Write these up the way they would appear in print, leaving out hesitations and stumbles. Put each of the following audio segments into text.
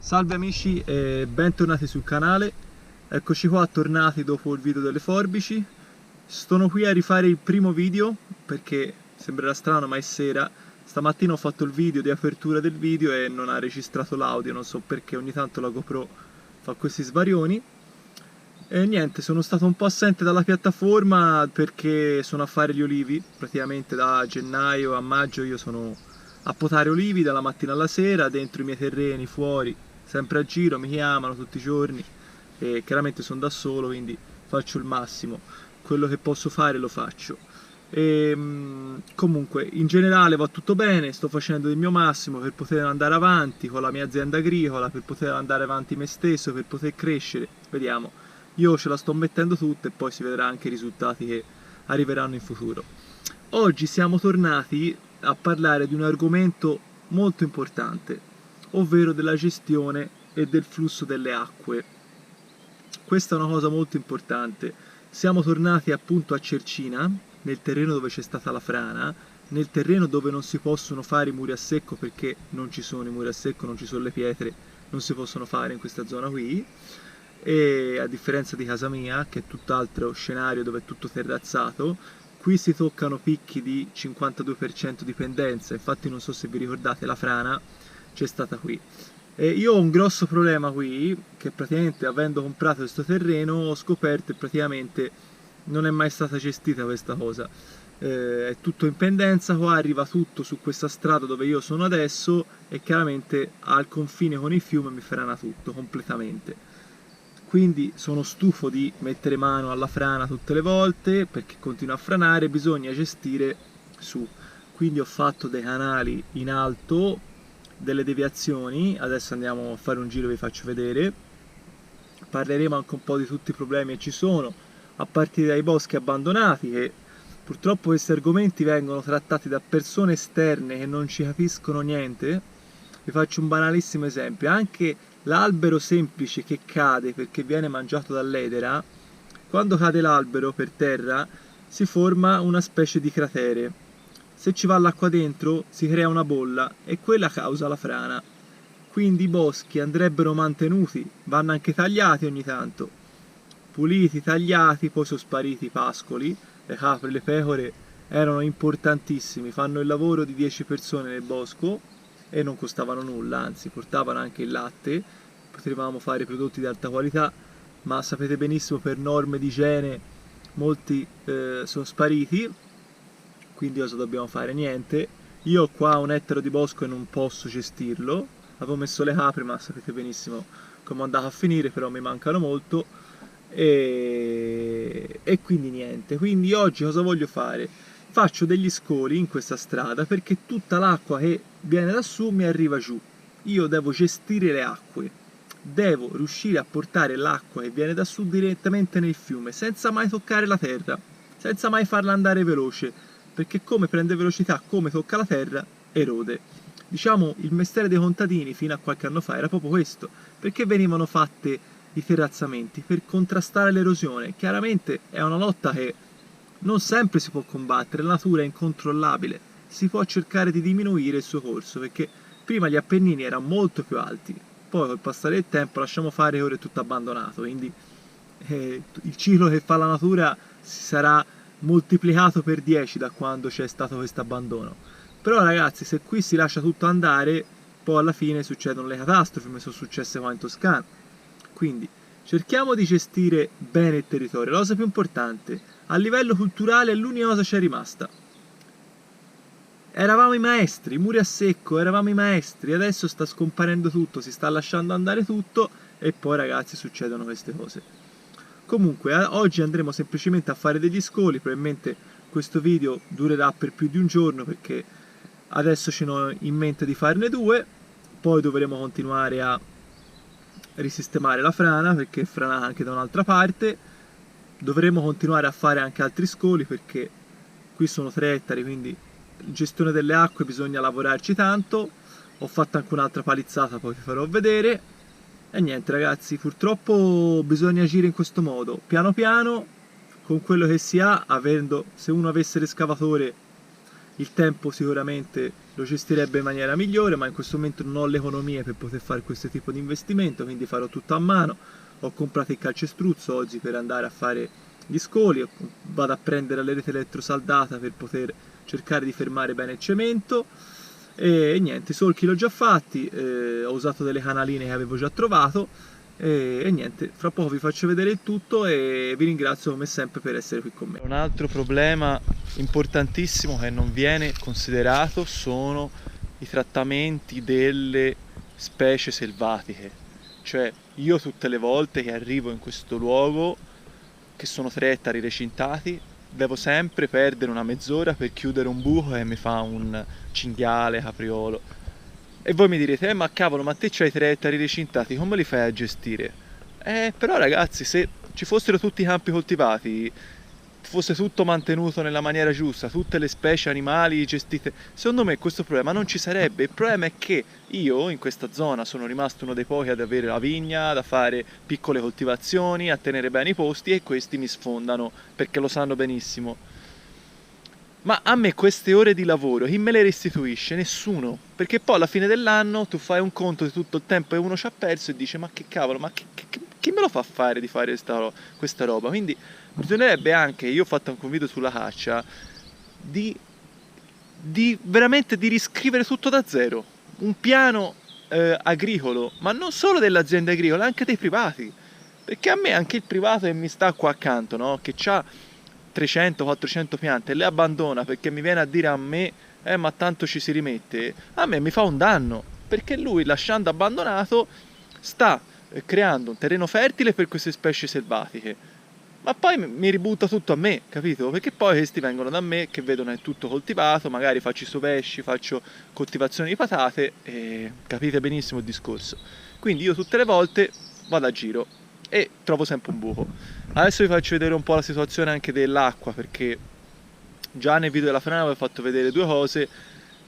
Salve amici e bentornati sul canale. Eccoci qua tornati dopo il video delle forbici. Sono qui a rifare il primo video perché sembrerà strano ma è sera. Stamattina ho fatto il video di apertura del video e non ha registrato l'audio, non so perché, ogni tanto la GoPro fa questi svarioni. E niente, sono stato un po' assente dalla piattaforma perché sono a fare gli olivi. Praticamente da gennaio a maggio io sono a potare olivi dalla mattina alla sera, dentro i miei terreni, fuori, sempre a giro, mi chiamano tutti i giorni e chiaramente sono da solo, quindi faccio il massimo. Quello che posso fare lo faccio. Comunque, in generale va tutto bene, sto facendo il mio massimo per poter andare avanti con la mia azienda agricola, per poter andare avanti me stesso, per poter crescere. Vediamo. Io ce la sto mettendo tutta e poi si vedrà anche i risultati che arriveranno in futuro. Oggi siamo tornati a parlare di un argomento molto importante, ovvero della gestione e del flusso delle acque. Questa è una cosa molto importante. Siamo tornati appunto a Cercina, nel terreno dove c'è stata la frana, nel terreno dove non si possono fare i muri a secco perché non ci sono i muri a secco, non ci sono le pietre, non si possono fare in questa zona qui. E a differenza di casa mia, che è tutt'altro scenario dove è tutto terrazzato, qui si toccano picchi di 52% di pendenza. Infatti non so se vi ricordate, la frana c'è stata qui. E io ho un grosso problema qui, che praticamente avendo comprato questo terreno ho scoperto che praticamente non è mai stata gestita questa cosa. È tutto in pendenza, qua arriva tutto su questa strada dove io sono adesso e chiaramente al confine con il fiume mi frana tutto completamente. Quindi sono stufo di mettere mano alla frana tutte le volte perché continua a franare, bisogna gestire su. Quindi ho fatto dei canali in alto, delle deviazioni, adesso andiamo a fare un giro e vi faccio vedere. Parleremo anche un po' di tutti i problemi che ci sono, a partire dai boschi abbandonati, che purtroppo questi argomenti vengono trattati da persone esterne che non ci capiscono niente. Vi faccio un banalissimo esempio, anche l'albero semplice che cade perché viene mangiato dall'edera, quando cade l'albero per terra si forma una specie di cratere. Se ci va l'acqua dentro si crea una bolla e quella causa la frana. Quindi i boschi andrebbero mantenuti, vanno anche tagliati ogni tanto. Puliti, tagliati, poi sono spariti i pascoli, le capre, le pecore erano importantissimi, fanno il lavoro di 10 persone nel bosco e non costavano nulla, anzi portavano anche il latte, potevamo fare prodotti di alta qualità, ma sapete benissimo per norme di igiene molti sono spariti, quindi cosa dobbiamo fare? Niente. Io ho qua un ettaro di bosco e non posso gestirlo, avevo messo le capre ma sapete benissimo come è andata a finire, però mi mancano molto e quindi niente. Quindi oggi cosa voglio fare? Faccio degli scoli in questa strada perché tutta l'acqua che viene da su mi arriva giù. Io devo gestire le acque, devo riuscire a portare l'acqua che viene da su direttamente nel fiume senza mai toccare la terra, senza mai farla andare veloce, perché come prende velocità, come tocca la terra, erode. Diciamo, il mestiere dei contadini fino a qualche anno fa era proprio questo, perché venivano fatte i terrazzamenti per contrastare l'erosione. Chiaramente è una lotta che non sempre si può combattere, la natura è incontrollabile, si può cercare di diminuire il suo corso, perché prima gli Appennini erano molto più alti, poi col passare del tempo lasciamo fare che ora è tutto abbandonato, quindi il ciclo che fa la natura si sarà moltiplicato per 10 da quando c'è stato questo abbandono. Però ragazzi, se qui si lascia tutto andare, poi alla fine succedono le catastrofi, come sono successe qua in Toscana. Quindi cerchiamo di gestire bene il territorio. La cosa più importante, a livello culturale, è l'unica cosa che ci è rimasta. Eravamo i maestri, i muri a secco, eravamo i maestri, adesso sta scomparendo tutto, si sta lasciando andare tutto e poi ragazzi succedono queste cose. Comunque oggi andremo semplicemente a fare degli scoli, probabilmente questo video durerà per più di un giorno perché adesso ce n'ho in mente di farne due, poi dovremo continuare a risistemare la frana perché è franata anche da un'altra parte, dovremo continuare a fare anche altri scoli perché qui sono 3 ettari, quindi gestione delle acque bisogna lavorarci tanto. Ho fatto anche un'altra palizzata, poi vi farò vedere. E niente ragazzi, purtroppo bisogna agire in questo modo, piano piano, con quello che si ha, avendo, se uno avesse l'escavatore il tempo sicuramente lo gestirebbe in maniera migliore, ma in questo momento non ho le economie per poter fare questo tipo di investimento, quindi farò tutto a mano. Ho comprato il calcestruzzo oggi per andare a fare gli scoli, vado a prendere la rete elettrosaldata per poter cercare di fermare bene il cemento e niente, i solchi l'ho già fatti, ho usato delle canaline che avevo già trovato e niente, fra poco vi faccio vedere il tutto e vi ringrazio come sempre per essere qui con me. Un altro problema importantissimo che non viene considerato sono i trattamenti delle specie selvatiche. Cioè, io tutte le volte che arrivo in questo luogo, che sono 3 ettari recintati, devo sempre perdere una mezz'ora per chiudere un buco che mi fa un cinghiale, capriolo. E voi mi direte, ma cavolo, ma te c'hai 3 ettari recintati, come li fai a gestire? Però ragazzi, se ci fossero tutti i campi coltivati, fosse tutto mantenuto nella maniera giusta, tutte le specie animali gestite, secondo me questo problema non ci sarebbe. Il problema è che io in questa zona sono rimasto uno dei pochi ad avere la vigna, ad fare piccole coltivazioni, a tenere bene i posti e questi mi sfondano perché lo sanno benissimo. Ma a me queste ore di lavoro chi me le restituisce? Nessuno, perché poi alla fine dell'anno tu fai un conto di tutto il tempo che uno ci ha perso e dice ma che cavolo, ma chi me lo fa fare di fare questa roba? Quindi bisognerebbe anche, io ho fatto anche un video sulla caccia, di veramente di riscrivere tutto da zero, un piano agricolo, ma non solo delle aziende agricole, anche dei privati, perché a me anche il privato che mi sta qua accanto, no? Che ha 300-400 piante e le abbandona perché mi viene a dire a me ma tanto ci si rimette, a me mi fa un danno, perché lui lasciando abbandonato sta creando un terreno fertile per queste specie selvatiche, ma poi mi ributta tutto a me, capito? Perché poi questi vengono da me che vedono è tutto coltivato, magari faccio i sovesci, faccio coltivazione di patate e capite benissimo il discorso. Quindi io tutte le volte vado a giro e trovo sempre un buco. Adesso vi faccio vedere un po' la situazione anche dell'acqua, perché già nel video della frana vi ho fatto vedere 2 cose,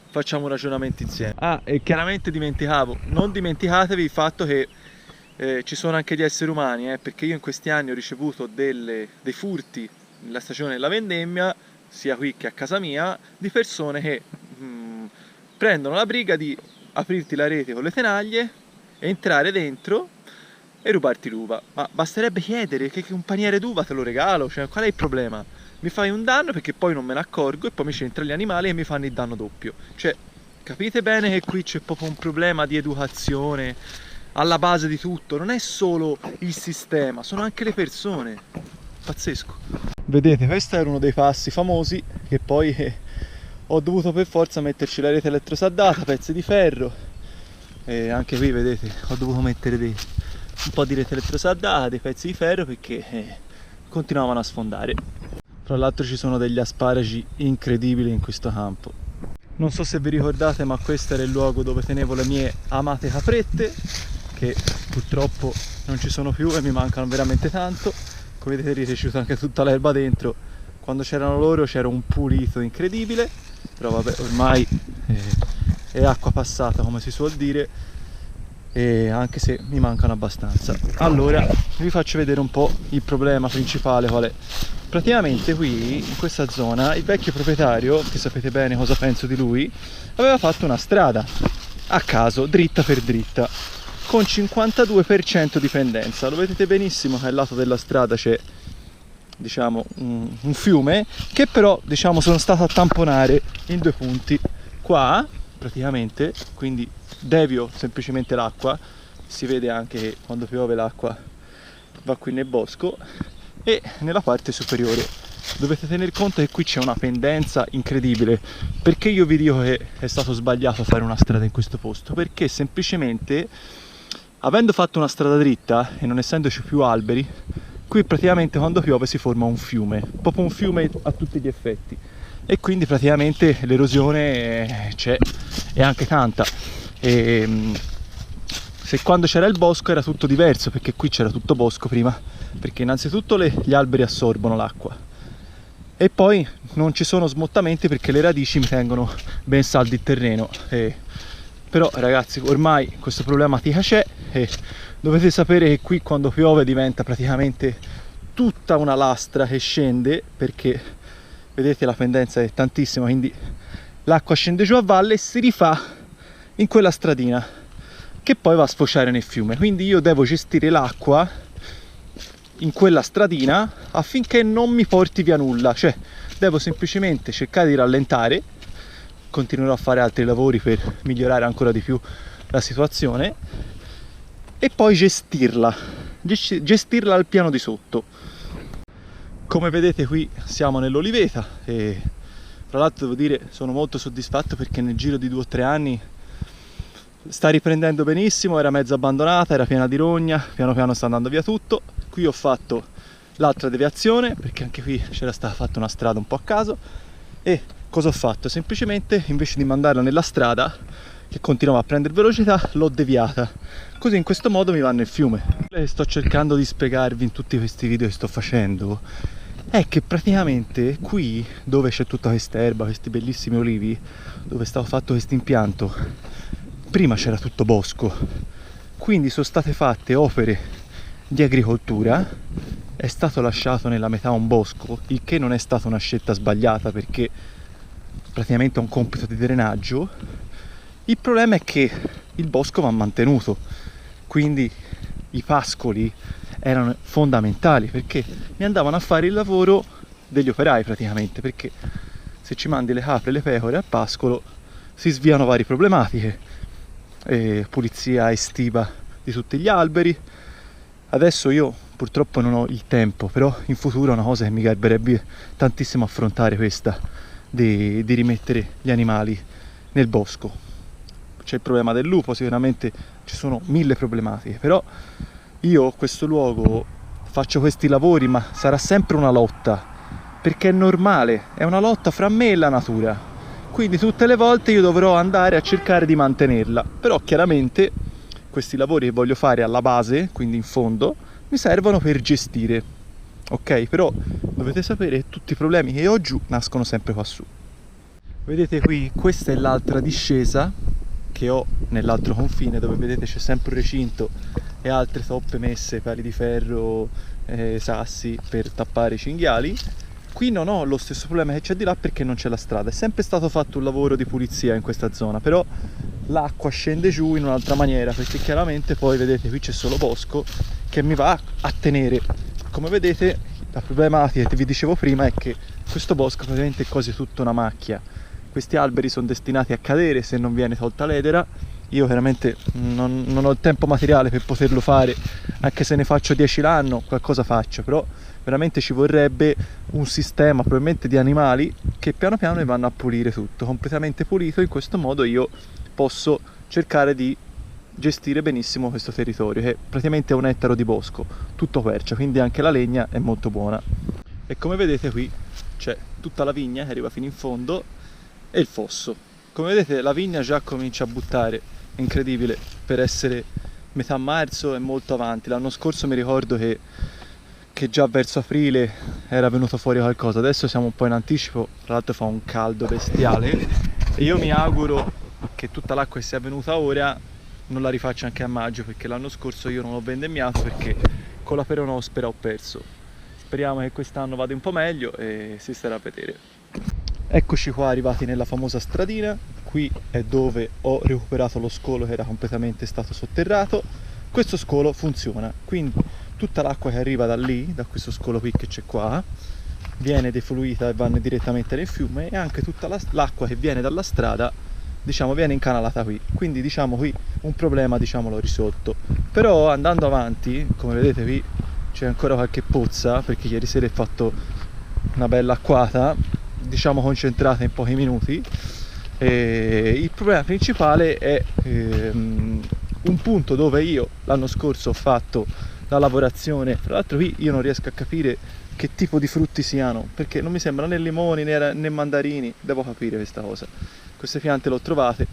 facciamo un ragionamento insieme. E chiaramente dimenticavo, non dimenticatevi il fatto che ci sono anche gli esseri umani, perché io in questi anni ho ricevuto dei furti nella stagione della vendemmia, sia qui che a casa mia, di persone che prendono la briga di aprirti la rete con le tenaglie, entrare dentro e rubarti l'uva. Ma basterebbe chiedere che un paniere d'uva te lo regalo, cioè qual è il problema? Mi fai un danno perché poi non me ne accorgo e poi mi c'entrano gli animali e mi fanno il danno doppio. Cioè, capite bene che qui c'è proprio un problema di educazione alla base di tutto, non è solo il sistema, sono anche le persone. Pazzesco. Vedete, questo era uno dei passi famosi che poi ho dovuto per forza metterci la rete elettrosaldata, pezzi di ferro, e anche qui vedete ho dovuto mettere un po' di rete elettrosaldata, dei pezzi di ferro perché continuavano a sfondare. Fra l'altro ci sono degli asparagi incredibili in questo campo. Non so se vi ricordate, ma questo era il luogo dove tenevo le mie amate caprette, che purtroppo non ci sono più e mi mancano veramente tanto. Come vedete è ricresciuta anche tutta l'erba dentro. Quando c'erano loro c'era un pulito incredibile, però vabbè, ormai è acqua passata, come si suol dire, e anche se mi mancano abbastanza. Allora vi faccio vedere un po' il problema principale qual è. Praticamente qui in questa zona il vecchio proprietario, che sapete bene cosa penso di lui, aveva fatto una strada a caso, dritta per dritta, con 52% di pendenza. Lo vedete benissimo che al lato della strada c'è, diciamo, un fiume che però, diciamo, sono stato a tamponare in 2 punti. Qua praticamente, quindi devio semplicemente l'acqua, si vede anche che quando piove l'acqua va qui nel bosco, e nella parte superiore dovete tener conto che qui c'è una pendenza incredibile. Perché io vi dico che è stato sbagliato fare una strada in questo posto? Perché semplicemente, avendo fatto una strada dritta e non essendoci più alberi, qui praticamente quando piove si forma un fiume, proprio un fiume a tutti gli effetti, e quindi praticamente l'erosione c'è, e anche tanta. Se quando c'era il bosco era tutto diverso, perché qui c'era tutto bosco prima, perché innanzitutto gli alberi assorbono l'acqua e poi non ci sono smottamenti perché le radici mi tengono ben saldo il terreno. Però ragazzi, ormai questa problematica c'è e dovete sapere che qui quando piove diventa praticamente tutta una lastra che scende, perché vedete la pendenza è tantissima, quindi l'acqua scende giù a valle e si rifà in quella stradina che poi va a sfociare nel fiume. Quindi io devo gestire l'acqua in quella stradina affinché non mi porti via nulla, cioè devo semplicemente cercare di rallentare. Continuerò a fare altri lavori per migliorare ancora di più la situazione e poi gestirla al piano di sotto. Come vedete qui siamo nell'oliveta e tra l'altro devo dire sono molto soddisfatto perché nel giro di 2 o 3 anni sta riprendendo benissimo, era mezzo abbandonata, era piena di rogna, piano piano sta andando via tutto. Qui ho fatto l'altra deviazione perché anche qui c'era stata fatta una strada un po' a caso e cosa ho fatto? Semplicemente invece di mandarla nella strada che continuava a prendere velocità l'ho deviata, così in questo modo mi va nel fiume. Sto cercando di spiegarvi in tutti questi video che sto facendo è che praticamente qui dove c'è tutta questa erba, questi bellissimi olivi, dove è stato fatto questo impianto, prima c'era tutto bosco, quindi sono state fatte opere di agricoltura, è stato lasciato nella metà un bosco, il che non è stata una scelta sbagliata perché praticamente è un compito di drenaggio. Il problema è che il bosco va mantenuto, quindi i pascoli erano fondamentali perché mi andavano a fare il lavoro degli operai praticamente, perché se ci mandi le capre e le pecore al pascolo si sviano varie problematiche, pulizia estiva di tutti gli alberi. Adesso io purtroppo non ho il tempo, però in futuro è una cosa che mi garberebbe tantissimo affrontare, questa di rimettere gli animali nel bosco. C'è il problema del lupo, sicuramente ci sono 1000 problematiche, però io questo luogo faccio questi lavori ma sarà sempre una lotta, perché è normale, è una lotta fra me e la natura, quindi tutte le volte io dovrò andare a cercare di mantenerla, però chiaramente questi lavori che voglio fare alla base, quindi in fondo, mi servono per gestire, ok? Però dovete sapere che tutti i problemi che ho giù nascono sempre qua su. Vedete qui, questa è l'altra discesa che ho nell'altro confine, dove vedete c'è sempre un recinto e altre toppe messe, pali di ferro, sassi per tappare i cinghiali. Qui non ho lo stesso problema che c'è di là perché non c'è la strada, è sempre stato fatto un lavoro di pulizia in questa zona, però l'acqua scende giù in un'altra maniera perché chiaramente poi vedete qui c'è solo bosco che mi va a tenere. Come vedete la problematica che vi dicevo prima è che questo bosco praticamente è quasi tutta una macchia. Questi alberi sono destinati a cadere se non viene tolta l'edera. Io veramente non ho il tempo materiale per poterlo fare, anche se ne faccio 10 l'anno, qualcosa faccio, però veramente ci vorrebbe un sistema probabilmente di animali che piano piano ne vanno a pulire tutto, completamente pulito. In questo modo io posso cercare di gestire benissimo questo territorio, che praticamente è 1 ettaro di bosco, tutto quercia, quindi anche la legna è molto buona. E come vedete qui c'è tutta la vigna che arriva fino in fondo e il fosso. Come vedete la vigna già comincia a buttare, è incredibile, per essere metà marzo è molto avanti. L'anno scorso mi ricordo che già verso aprile era venuto fuori qualcosa, adesso siamo un po' in anticipo, tra l'altro fa un caldo bestiale e io mi auguro che tutta l'acqua che sia venuta ora non la rifaccia anche a maggio, perché l'anno scorso io non l'ho vendemmiato perché con la peronospora ho perso. Speriamo che quest'anno vada un po' meglio e si starà a vedere. Eccoci qua arrivati nella famosa stradina, qui è dove ho recuperato lo scolo che era completamente stato sotterrato. Questo scolo funziona, quindi tutta l'acqua che arriva da lì, da questo scolo qui che c'è qua, viene defluita e va direttamente nel fiume, e anche tutta l'acqua che viene dalla strada, diciamo, viene incanalata qui. Quindi diciamo qui un problema, diciamo, l'ho risolto. Però andando avanti, come vedete qui c'è ancora qualche pozza, perché ieri sera ho fatto una bella acquata, diciamo concentrata in pochi minuti. E il problema principale è un punto dove io l'anno scorso ho fatto la lavorazione. Tra l'altro qui io non riesco a capire che tipo di frutti siano, perché non mi sembrano né limoni né mandarini, devo capire questa cosa. Queste piante le ho trovate,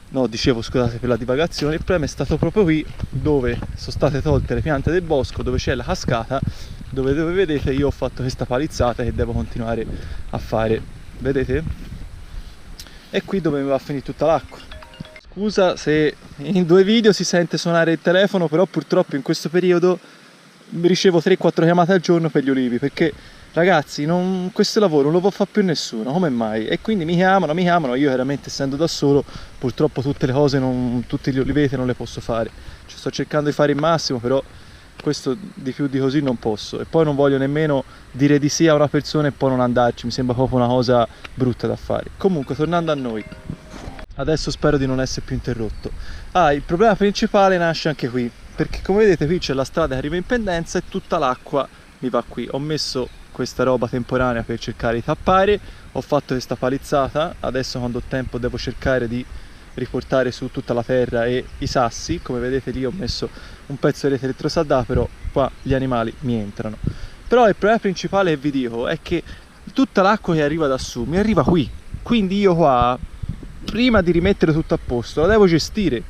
no, dicevo, scusate per la divagazione, il problema è stato proprio qui dove sono state tolte le piante del bosco, dove c'è la cascata, dove vedete io ho fatto questa palizzata che devo continuare a fare, vedete? E qui dove mi va a finire tutta l'acqua. Scusa se in 2 video si sente suonare il telefono, però purtroppo in questo periodo ricevo 3-4 chiamate al giorno per gli olivi, perché ragazzi, questo lavoro non lo può fare più nessuno, come mai? E quindi mi chiamano, io chiaramente essendo da solo, purtroppo tutte le cose, tutti gli oliveti non le posso fare. Ci sto cercando di fare il massimo, però questo di più di così non posso. E poi non voglio nemmeno dire di sì a una persona e poi non andarci, mi sembra proprio una cosa brutta da fare. Comunque, tornando a noi, adesso spero di non essere più interrotto. Il problema principale nasce anche qui, perché come vedete qui c'è la strada che arriva in pendenza e tutta l'acqua mi va qui. Ho messo questa roba temporanea per cercare di tappare, ho fatto questa palizzata, adesso quando ho tempo devo cercare di riportare su tutta la terra e i sassi. Come vedete lì ho messo un pezzo di rete elettrosaldata, però qua gli animali mi entrano. Però il problema principale che vi dico è che tutta l'acqua che arriva da su mi arriva qui, quindi io qua, prima di rimettere tutto a posto, la devo gestire,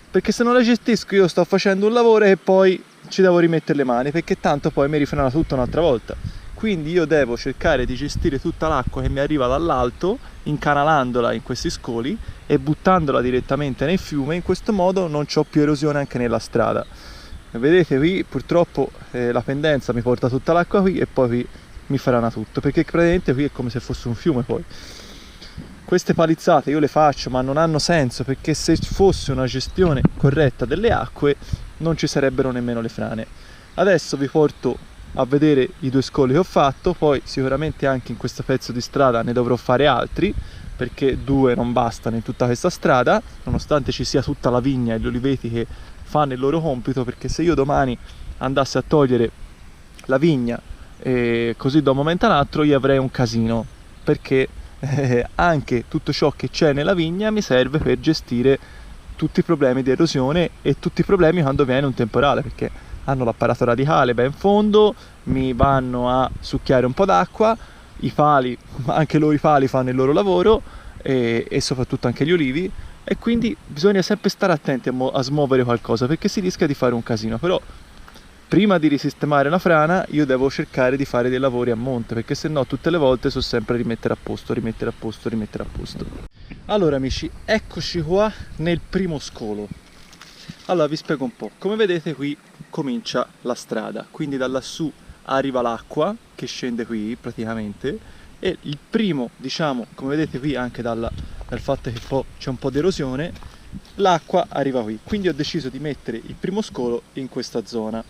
perché se non la gestisco io sto facendo un lavoro e poi ci devo rimettere le mani, perché tanto poi mi rifrena tutto un'altra volta. Quindi io devo cercare di gestire tutta l'acqua che mi arriva dall'alto, incanalandola in questi scoli e buttandola direttamente nel fiume. In questo modo non c'ho più erosione anche nella strada. Vedete qui purtroppo la pendenza mi porta tutta l'acqua qui e poi qui mi frana tutto, perché praticamente qui è come se fosse un fiume. Poi queste palizzate io le faccio, ma non hanno senso, perché se fosse una gestione corretta delle acque non ci sarebbero nemmeno le frane. Adesso vi porto a vedere i 2 scoli che ho fatto, poi sicuramente anche in questo pezzo di strada ne dovrò fare altri, perché 2 non bastano in tutta questa strada, nonostante ci sia tutta la vigna e gli oliveti che fanno il loro compito, perché se io domani andassi a togliere la vigna così da un momento all'altro io avrei un casino, perché anche tutto ciò che c'è nella vigna mi serve per gestire tutti i problemi di erosione e tutti i problemi quando viene un temporale, perché hanno l'apparato radicale ben fondo, mi vanno a succhiare un po' d'acqua, i pali, anche loro i pali fanno il loro lavoro e soprattutto anche gli olivi, e quindi bisogna sempre stare attenti a smuovere qualcosa, perché si rischia di fare un casino. Però prima di risistemare la frana io devo cercare di fare dei lavori a monte, perché se no tutte le volte so sempre rimettere a posto, rimettere a posto, rimettere a posto. Allora amici, eccoci qua nel primo scolo. Allora vi spiego un po'. Come vedete qui comincia la strada, quindi da lassù arriva l'acqua che scende qui praticamente, e il primo, diciamo, come vedete qui anche dal fatto che c'è un po' di erosione, l'acqua arriva qui. Quindi ho deciso di mettere il primo scolo in questa zona.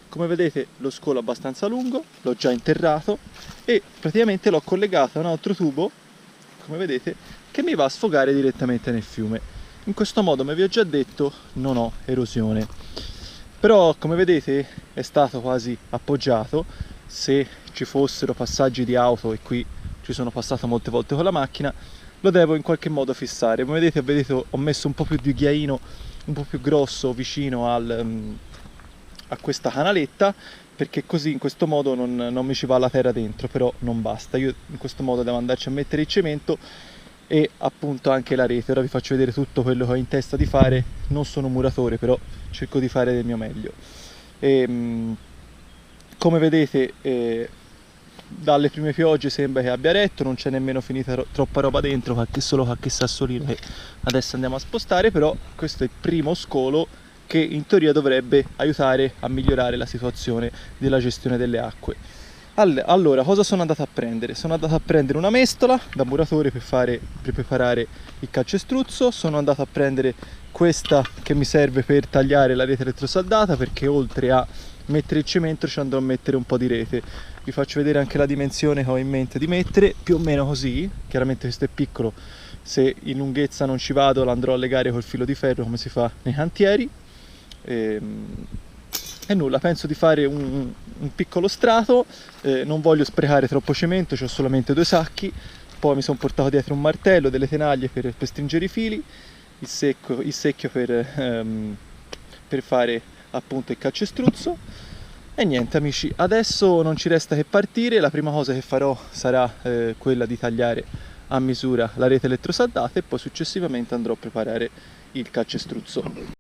Come vedete lo scolo è abbastanza lungo, l'ho già interrato e praticamente l'ho collegato a un altro tubo, come vedete, che mi va a sfogare direttamente nel fiume. In questo modo, come vi ho già detto, non ho erosione. Però come vedete è stato quasi appoggiato. Se ci fossero passaggi di auto, e qui ci sono passato molte volte con la macchina, lo devo in qualche modo fissare. Come vedete ho messo un po' più di ghiaino, un po' più grosso vicino a questa canaletta, perché così in questo modo non mi ci va la terra dentro, però non basta. Io in questo modo devo andarci a mettere il cemento e appunto anche la rete. Ora vi faccio vedere tutto quello che ho in testa di fare. Non sono un muratore, però cerco di fare del mio meglio. Come vedete dalle prime piogge sembra che abbia retto, non c'è nemmeno finita troppa roba dentro, solo qualche sassolino che adesso andiamo a spostare. Però questo è il primo scolo che in teoria dovrebbe aiutare a migliorare la situazione della gestione delle acque. Allora, cosa sono andato a prendere? Sono andato a prendere una mestola da muratore per preparare il calcestruzzo, sono andato a prendere questa che mi serve per tagliare la rete elettrosaldata, perché oltre a mettere il cemento ci andrò a mettere un po' di rete. Vi faccio vedere anche la dimensione che ho in mente di mettere, più o meno così. Chiaramente questo è piccolo, se in lunghezza non ci vado l'andrò a legare col filo di ferro come si fa nei cantieri. E nulla, penso di fare un piccolo strato. Non voglio sprecare troppo cemento, ho solamente 2 sacchi. Poi mi sono portato dietro un martello, delle tenaglie per stringere i fili, il secchio per fare appunto il calcestruzzo. E niente amici, adesso non ci resta che partire. La prima cosa che farò sarà quella di tagliare a misura la rete elettrosaldata e poi successivamente andrò a preparare il calcestruzzo.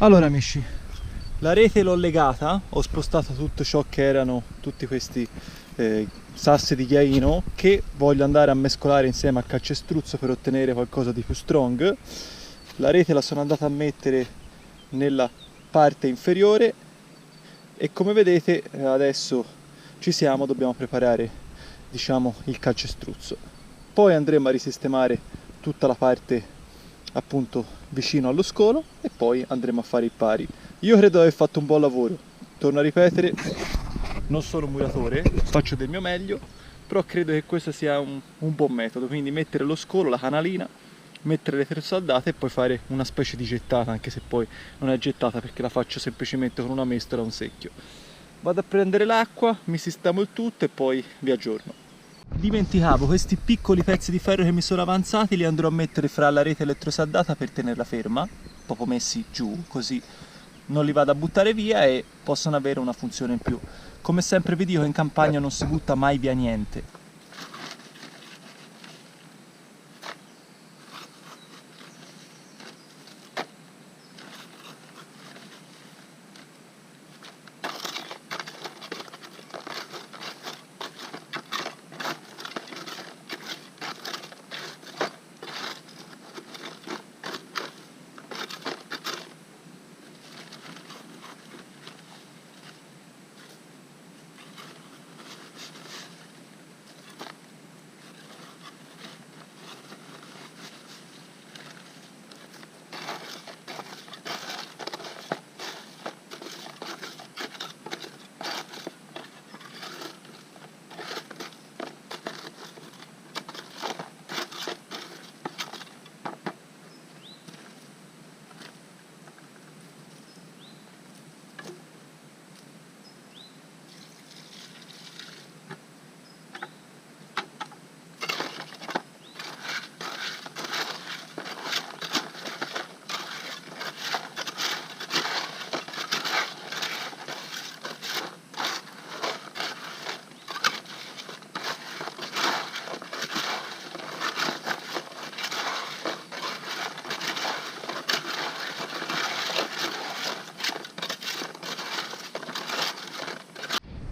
Allora amici, la rete l'ho legata, ho spostato tutto ciò che erano tutti questi sassi di ghiaino che voglio andare a mescolare insieme a calcestruzzo per ottenere qualcosa di più strong. La rete la sono andata a mettere nella parte inferiore e come vedete adesso ci siamo, dobbiamo preparare, diciamo, il calcestruzzo. Poi andremo a risistemare tutta la parte appunto vicino allo scolo e poi andremo a fare il pari. Io credo di aver fatto un buon lavoro, torno a ripetere, non sono un muratore, faccio del mio meglio, però credo che questo sia un buon metodo, quindi mettere lo scolo, la canalina, mettere le terzaldate e poi fare una specie di gettata, anche se poi non è gettata perché la faccio semplicemente con una mestola e un secchio. Vado a prendere l'acqua, mi sistemo il tutto e poi vi aggiorno. Dimenticavo, questi piccoli pezzi di ferro che mi sono avanzati li andrò a mettere fra la rete elettrosaldata per tenerla ferma, proprio messi giù, così non li vado a buttare via e possono avere una funzione in più. Come sempre vi dico, in campagna non si butta mai via niente.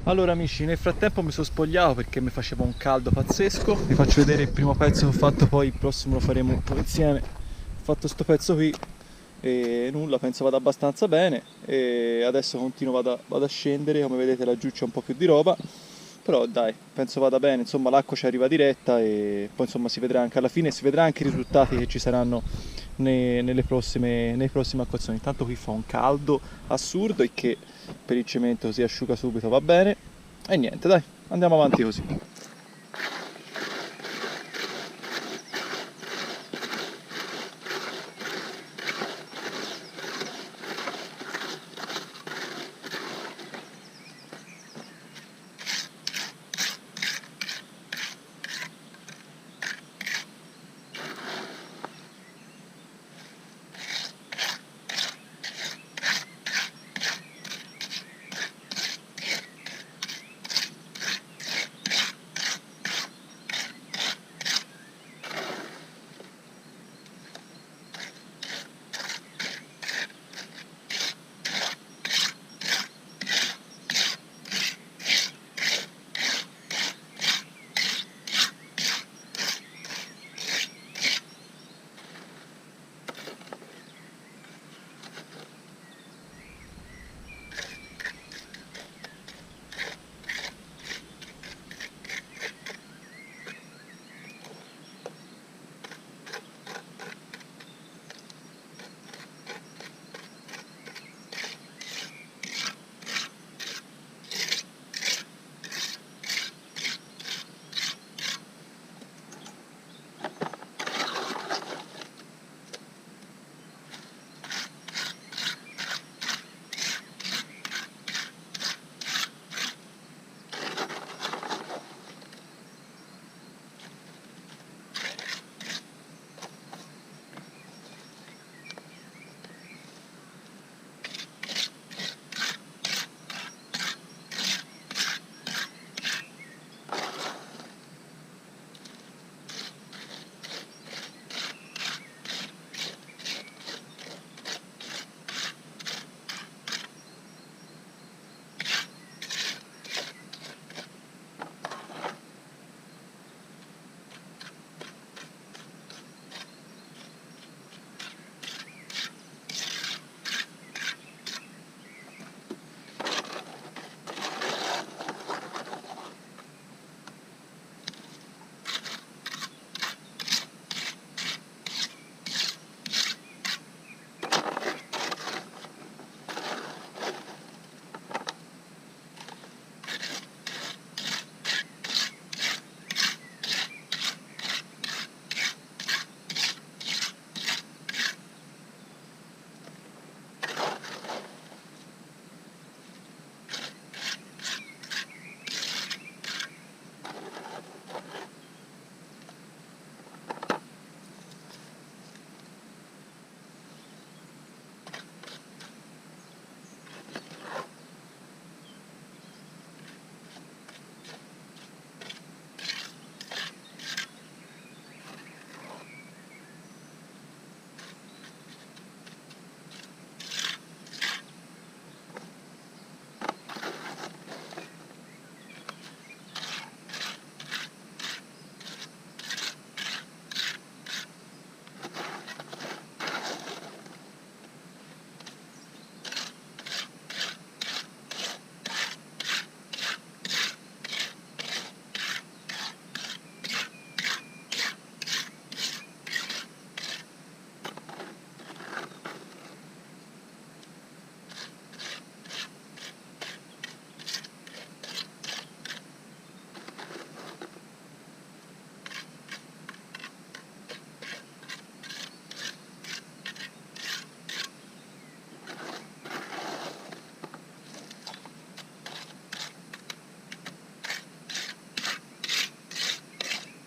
Allora amici, nel frattempo mi sono spogliato perché mi faceva un caldo pazzesco. Vi faccio vedere il primo pezzo che ho fatto, poi il prossimo lo faremo un po' insieme. Ho fatto sto pezzo qui e nulla, penso vada abbastanza bene. E adesso continuo, vado a scendere, come vedete laggiù c'è un po' più di roba. Però dai, penso vada bene, insomma l'acqua ci arriva diretta e poi insomma si vedrà anche alla fine, si vedrà anche i risultati che ci saranno nei prossimi acquazzoni. Intanto qui fa un caldo assurdo e che per il cemento si asciuga subito, va bene. E niente, dai, andiamo avanti così.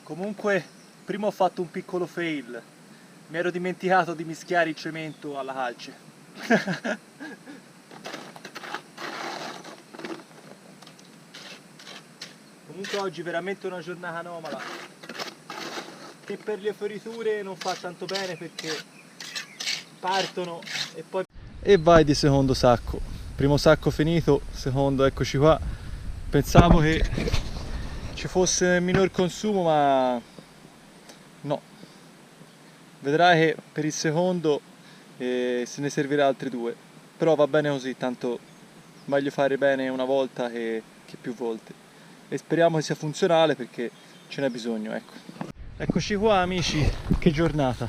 Comunque, prima ho fatto un piccolo fail. Mi ero dimenticato di mischiare il cemento alla calce. Comunque oggi è veramente una giornata anomala, che per le fioriture non fa tanto bene perché partono e poi... E vai di secondo sacco. Primo sacco finito, secondo, eccoci qua. Pensavo che ci fosse minor consumo, ma no. Vedrai che per il secondo se ne servirà altri due. Però va bene così, tanto meglio fare bene una volta che più volte. E speriamo che sia funzionale perché ce n'è bisogno, ecco. Eccoci qua amici, che giornata.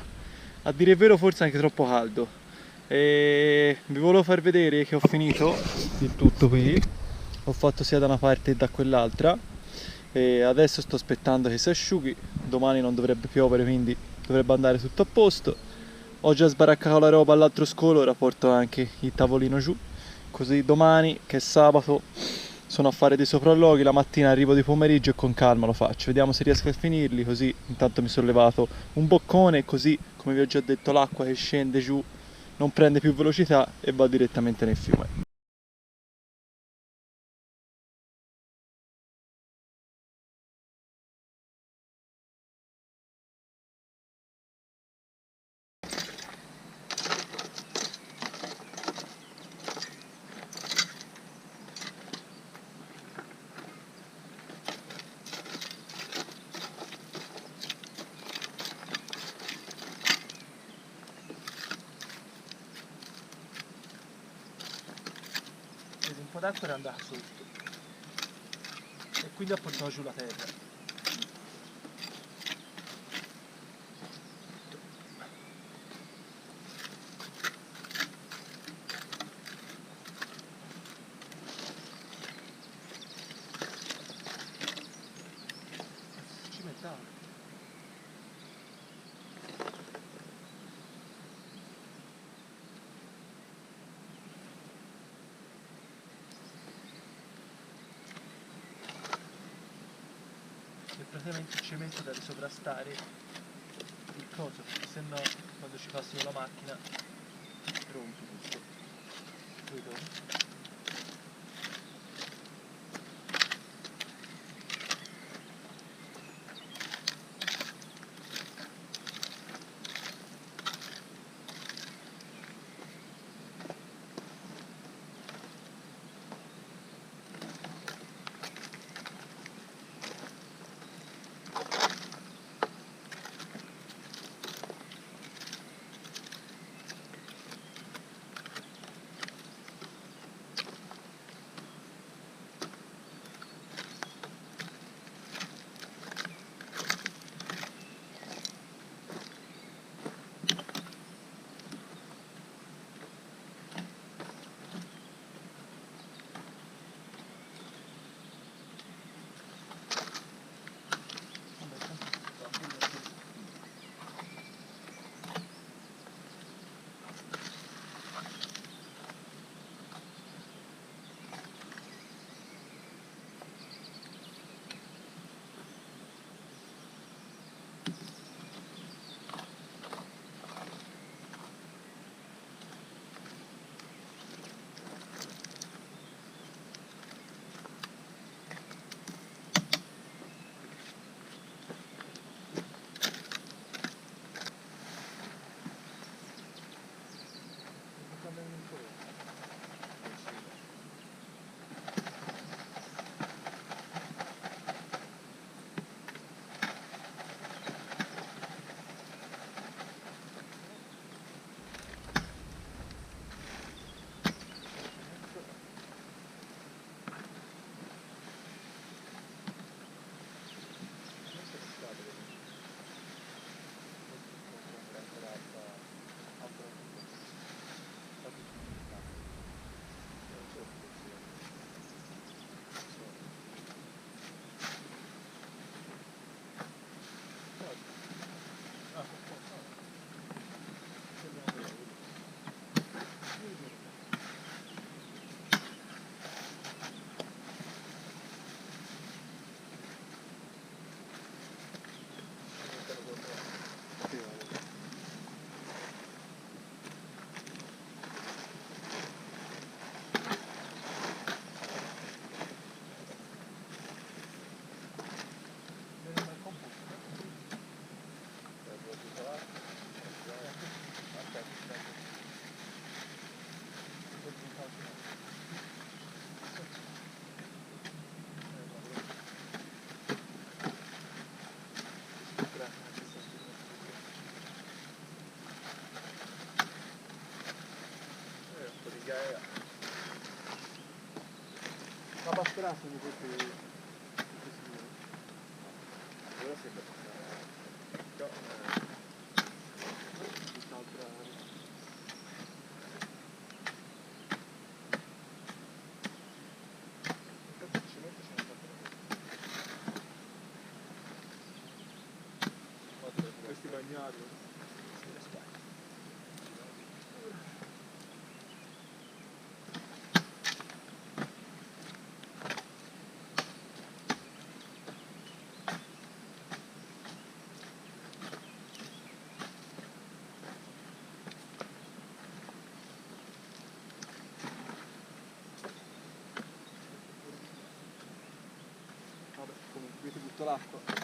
A dire il vero forse anche troppo caldo. E vi volevo far vedere che ho finito il tutto qui. Ho fatto sia da una parte che da quell'altra. E adesso sto aspettando che si asciughi. Domani non dovrebbe piovere, quindi dovrebbe andare tutto a posto. Ho già sbaraccato la roba all'altro scolo, ora porto anche il tavolino giù. Così domani, che è sabato, sono a fare dei sopralluoghi, la mattina arrivo di pomeriggio e con calma lo faccio. Vediamo se riesco a finirli, così intanto mi sono levato un boccone, così come vi ho già detto l'acqua che scende giù non prende più velocità e va direttamente nel fiume. Vedi, un po' d'acqua era andata sotto e quindi ha portato giù la terra. Cimentale. E praticamente il cemento deve sovrastare il coso, perché se no quando ci passi con la macchina rompi tutto. Vedo? sono queste. Ora sembra tutt'altra. Questi bagnati. Vabbè, comunque qui ti butto l'acqua.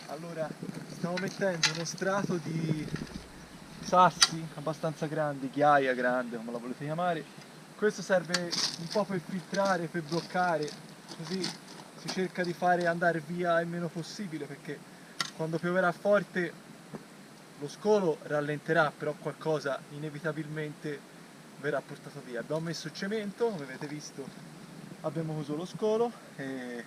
Allora, stiamo mettendo uno strato di sassi abbastanza grandi, ghiaia grande, come la volete chiamare. Questo serve un po' per filtrare, per bloccare, così si cerca di fare andare via il meno possibile, perché quando pioverà forte lo scolo rallenterà, però qualcosa inevitabilmente verrà portato via. Abbiamo messo il cemento, come avete visto abbiamo chiuso lo scolo e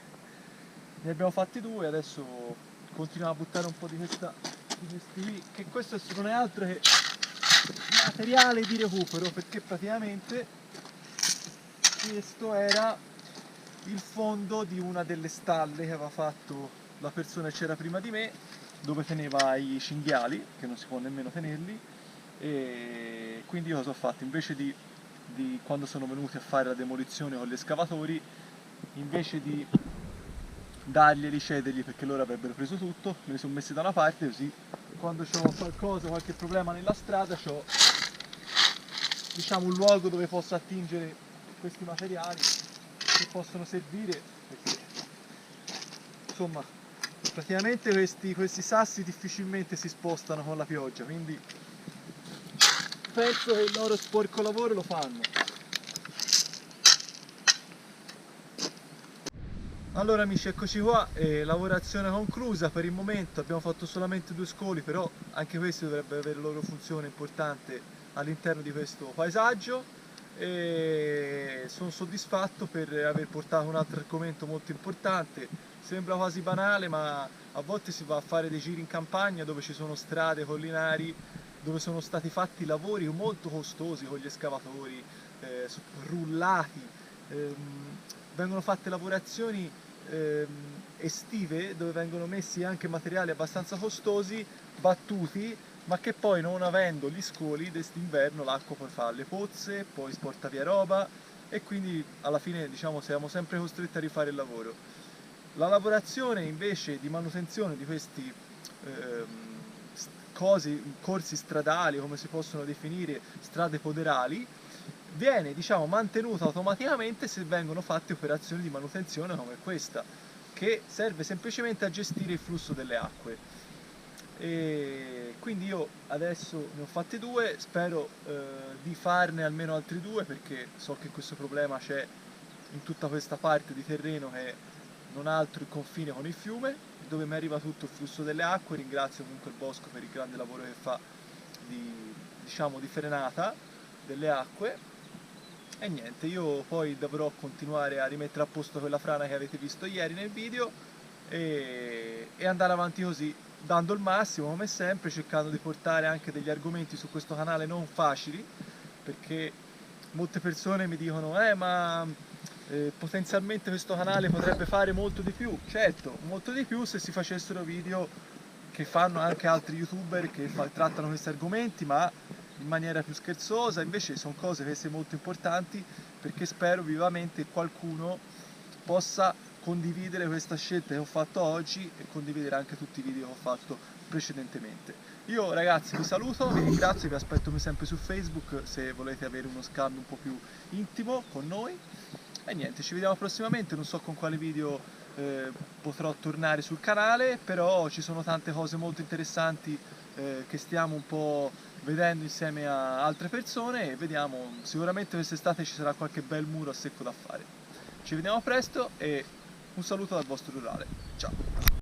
ne abbiamo fatti due, adesso continuiamo a buttare un po' di questi qui, che questo non è altro che materiale di recupero, perché praticamente questo era il fondo di una delle stalle che aveva fatto la persona che c'era prima di me, dove teneva i cinghiali, che non si può nemmeno tenerli, e quindi io cosa ho fatto? Invece di quando sono venuti a fare la demolizione con gli escavatori, invece di darglieli, cedergli perché loro avrebbero preso tutto, me li sono messi da una parte, così quando ho qualcosa, qualche problema nella strada, ho diciamo un luogo dove posso attingere questi materiali che possono servire, perché insomma praticamente questi sassi difficilmente si spostano con la pioggia, quindi penso che il loro sporco lavoro lo fanno. Allora amici, eccoci qua, lavorazione conclusa per il momento, abbiamo fatto solamente 2 scoli, però anche questi dovrebbero avere la loro funzione importante all'interno di questo paesaggio e sono soddisfatto per aver portato un altro argomento molto importante. Sembra quasi banale, ma a volte si va a fare dei giri in campagna dove ci sono strade collinari, dove sono stati fatti lavori molto costosi con gli escavatori, rullati, vengono fatte lavorazioni estive dove vengono messi anche materiali abbastanza costosi, battuti, ma che poi non avendo gli scoli d'estinverno l'acqua poi fa le pozze, poi sporta via roba e quindi alla fine diciamo siamo sempre costretti a rifare il lavoro. La lavorazione invece di manutenzione di questi corsi stradali, come si possono definire, strade poderali, viene diciamo mantenuta automaticamente se vengono fatte operazioni di manutenzione come questa, che serve semplicemente a gestire il flusso delle acque. E quindi io adesso ne ho fatti 2, spero di farne almeno altri 2 perché so che questo problema c'è in tutta questa parte di terreno che non ha altro il confine con il fiume, dove mi arriva tutto il flusso delle acque. Ringrazio comunque il bosco per il grande lavoro che fa di, diciamo, di frenata delle acque E niente, io poi dovrò continuare a rimettere a posto quella frana che avete visto ieri nel video e andare avanti così, dando il massimo come sempre, cercando di portare anche degli argomenti su questo canale non facili, perché molte persone mi dicono ma potenzialmente questo canale potrebbe fare molto di più. Certo, molto di più se si facessero video che fanno anche altri youtuber che trattano questi argomenti, ma in maniera più scherzosa. Invece sono cose queste molto importanti, perché spero vivamente che qualcuno possa condividere questa scelta che ho fatto oggi e condividere anche tutti i video che ho fatto precedentemente. Io ragazzi vi saluto, vi ringrazio, vi aspetto come sempre su Facebook se volete avere uno scambio un po' più intimo con noi. E niente, ci vediamo prossimamente, non so con quale video potrò tornare sul canale, però ci sono tante cose molto interessanti che stiamo un po' vedendo insieme a altre persone e vediamo, sicuramente quest'estate ci sarà qualche bel muro a secco da fare. Ci vediamo presto e un saluto dal vostro rurale. Ciao!